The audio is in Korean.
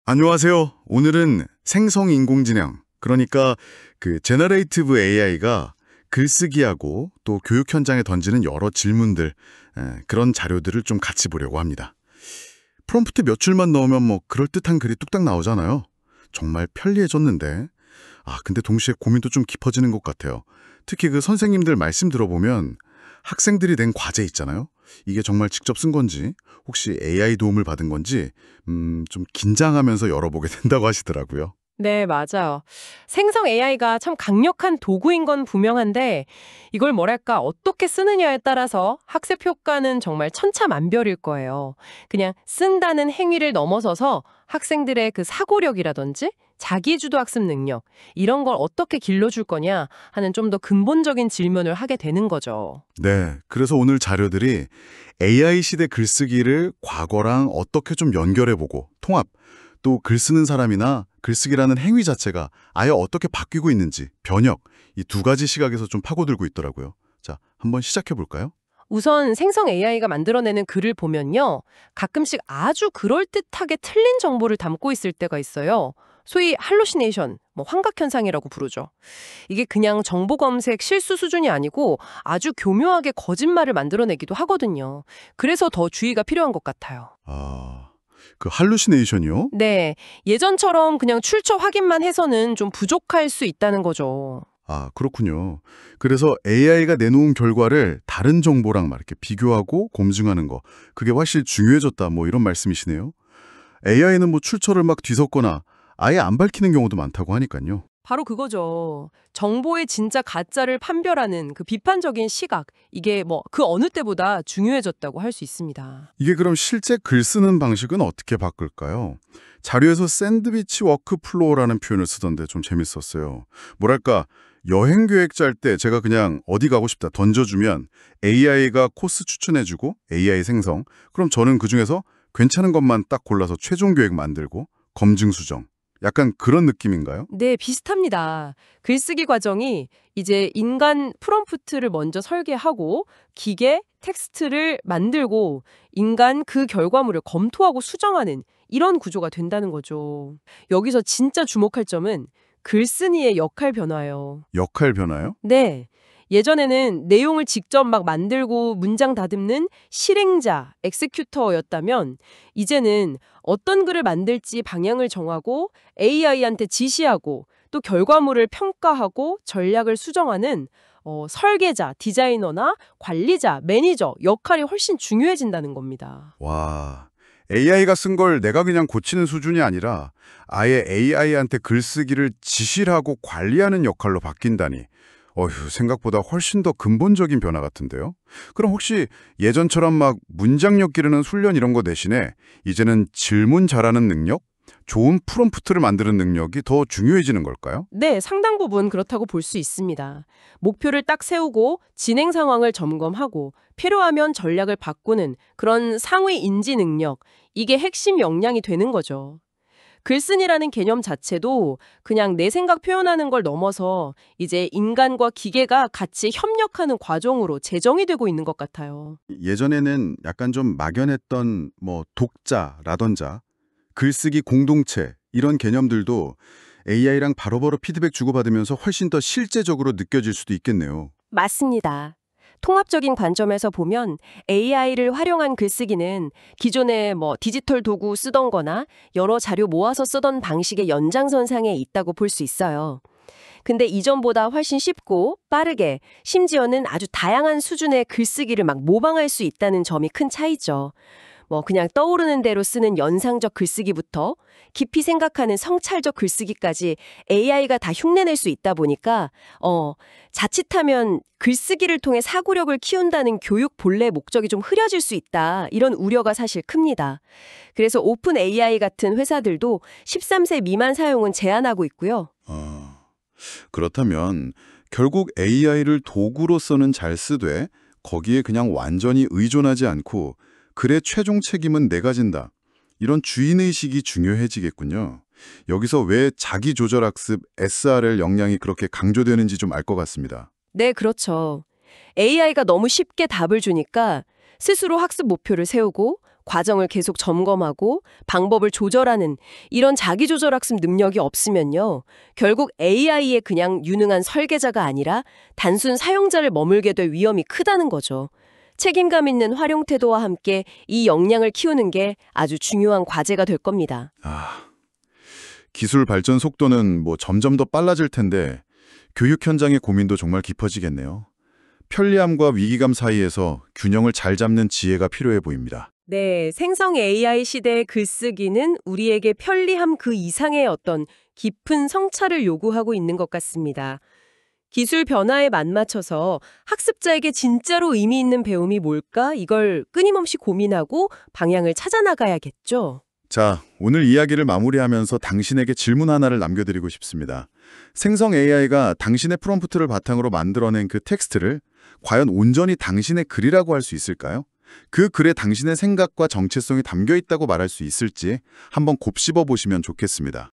안녕하세요. 오늘은 생성인공지능, 그러니까 제너레이티브 AI가 글쓰기하고 또 교육 현장에 던지는 여러 질문들, 그런 자료들을 좀 같이 보려고 합니다. 프롬프트 몇 줄만 넣으면 뭐 그럴듯한 글이 뚝딱 나오잖아요. 정말 편리해졌는데, 근데 동시에 고민도 좀 깊어지는 것 같아요. 특히 그 선생님들 말씀 들어보면 학생들이 낸 과제 있잖아요. 이게 정말 직접 쓴 건지, 혹시 AI 도움을 받은 건지, 좀 긴장하면서 열어보게 된다고 하시더라고요. 네, 맞아요. 생성 AI가 참 강력한 도구인 건 분명한데 이걸 뭐랄까 어떻게 쓰느냐에 따라서 학습 효과는 정말 천차만별일 거예요. 그냥 쓴다는 행위를 넘어서서 학생들의 그 사고력이라든지 자기주도 학습 능력 이런 걸 어떻게 길러줄 거냐 하는 좀 더 근본적인 질문을 하게 되는 거죠. 네, 그래서 오늘 자료들이 AI 시대 글쓰기를 과거랑 어떻게 좀 연결해보고 통합, 또 글 쓰는 사람이나 글쓰기라는 행위 자체가 아예 어떻게 바뀌고 있는지, 변혁, 이 두 가지 시각에서 좀 파고들고 있더라고요. 자, 한번 시작해볼까요? 우선 생성 AI가 만들어내는 글을 보면요. 가끔씩 아주 그럴듯하게 틀린 정보를 담고 있을 때가 있어요. 소위 할루시네이션, 환각현상이라고 부르죠. 이게 그냥 정보 검색 실수 수준이 아니고 아주 교묘하게 거짓말을 만들어내기도 하거든요. 그래서 더 주의가 필요한 것 같아요. 그 할루시네이션이요? 네, 예전처럼 그냥 출처 확인만 해서는 좀 부족할 수 있다는 거죠. 그렇군요. 그래서 AI가 내놓은 결과를 다른 정보랑 막 이렇게 비교하고 검증하는 거, 그게 훨씬 중요해졌다, 뭐 이런 말씀이시네요. AI는 뭐 출처를 막 뒤섞거나 아예 안 밝히는 경우도 많다고 하니까요. 바로 그거죠. 정보의 진짜 가짜를 판별하는 그 비판적인 시각, 이게 그 어느 때보다 중요해졌다고 할 수 있습니다. 이게 그럼 실제 글 쓰는 방식은 어떻게 바꿀까요? 자료에서 샌드위치 워크플로우라는 표현을 쓰던데 좀 재밌었어요. 뭐랄까, 여행 계획 짤 때 제가 그냥 어디 가고 싶다 던져주면 AI가 코스 추천해주고 AI 생성, 그럼 저는 그중에서 괜찮은 것만 딱 골라서 최종 계획 만들고 검증 수정. 약간 그런 느낌인가요? 네, 비슷합니다. 글쓰기 과정이 이제 인간 프롬프트를 먼저 설계하고 기계 텍스트를 만들고 인간 그 결과물을 검토하고 수정하는 이런 구조가 된다는 거죠. 여기서 진짜 주목할 점은 글쓴이의 역할 변화예요. 역할 변화요? 네. 예전에는 내용을 직접 막 만들고 문장 다듬는 실행자, 엑세큐터였다면 이제는 어떤 글을 만들지 방향을 정하고 AI한테 지시하고 또 결과물을 평가하고 전략을 수정하는 설계자, 디자이너나 관리자, 매니저 역할이 훨씬 중요해진다는 겁니다. 와, AI가 쓴 걸 내가 그냥 고치는 수준이 아니라 아예 AI한테 글쓰기를 지시를 하고 관리하는 역할로 바뀐다니. 생각보다 훨씬 더 근본적인 변화 같은데요? 그럼 혹시 예전처럼 막 문장력 기르는 훈련 이런 거 대신에 이제는 질문 잘하는 능력? 좋은 프롬프트를 만드는 능력이 더 중요해지는 걸까요? 네, 상당 부분 그렇다고 볼 수 있습니다. 목표를 딱 세우고 진행 상황을 점검하고 필요하면 전략을 바꾸는 그런 상위 인지 능력, 이게 핵심 역량이 되는 거죠. 글쓴이라는 개념 자체도 그냥 내 생각 표현하는 걸 넘어서 이제 인간과 기계가 같이 협력하는 과정으로 제정이 되고 있는 것 같아요. 예전에는 약간 좀 막연했던 뭐 독자라던가 글쓰기 공동체 이런 개념들도 AI랑 바로바로 피드백 주고받으면서 훨씬 더 실제적으로 느껴질 수도 있겠네요. 맞습니다. 통합적인 관점에서 보면 AI를 활용한 글쓰기는 기존에 디지털 도구 쓰던 거나 여러 자료 모아서 쓰던 방식의 연장선상에 있다고 볼 수 있어요. 근데 이전보다 훨씬 쉽고 빠르게 심지어는 아주 다양한 수준의 글쓰기를 막 모방할 수 있다는 점이 큰 차이죠. 그냥 떠오르는 대로 쓰는 연상적 글쓰기부터 깊이 생각하는 성찰적 글쓰기까지 AI가 다 흉내낼 수 있다 보니까 자칫하면 글쓰기를 통해 사고력을 키운다는 교육 본래 목적이 좀 흐려질 수 있다. 이런 우려가 사실 큽니다. 그래서 오픈 AI 같은 회사들도 13세 미만 사용은 제한하고 있고요. 그렇다면 결국 AI를 도구로서는 잘 쓰되 거기에 그냥 완전히 의존하지 않고 글의 최종 책임은 내가 진다. 이런 주인의식이 중요해지겠군요. 여기서 왜 자기조절학습 SRL 역량이 그렇게 강조되는지 좀 알 것 같습니다. 네, 그렇죠. AI가 너무 쉽게 답을 주니까 스스로 학습 목표를 세우고 과정을 계속 점검하고 방법을 조절하는 이런 자기조절 학습 능력이 없으면요. 결국 AI에 그냥 유능한 설계자가 아니라 단순 사용자를 머물게 될 위험이 크다는 거죠. 책임감 있는 활용 태도와 함께 이 역량을 키우는 게 아주 중요한 과제가 될 겁니다. 기술 발전 속도는 점점 더 빨라질 텐데 교육 현장의 고민도 정말 깊어지겠네요. 편리함과 위기감 사이에서 균형을 잘 잡는 지혜가 필요해 보입니다. 네, 생성 AI 시대의 글쓰기는 우리에게 편리함 그 이상의 어떤 깊은 성찰을 요구하고 있는 것 같습니다. 기술 변화에 맞맞춰서 학습자에게 진짜로 의미 있는 배움이 뭘까? 이걸 끊임없이 고민하고 방향을 찾아 나가야겠죠. 자, 오늘 이야기를 마무리하면서 당신에게 질문 하나를 남겨드리고 싶습니다. 생성 AI가 당신의 프롬프트를 바탕으로 만들어낸 그 텍스트를 과연 온전히 당신의 글이라고 할 수 있을까요? 그 글에 당신의 생각과 정체성이 담겨 있다고 말할 수 있을지 한번 곱씹어 보시면 좋겠습니다.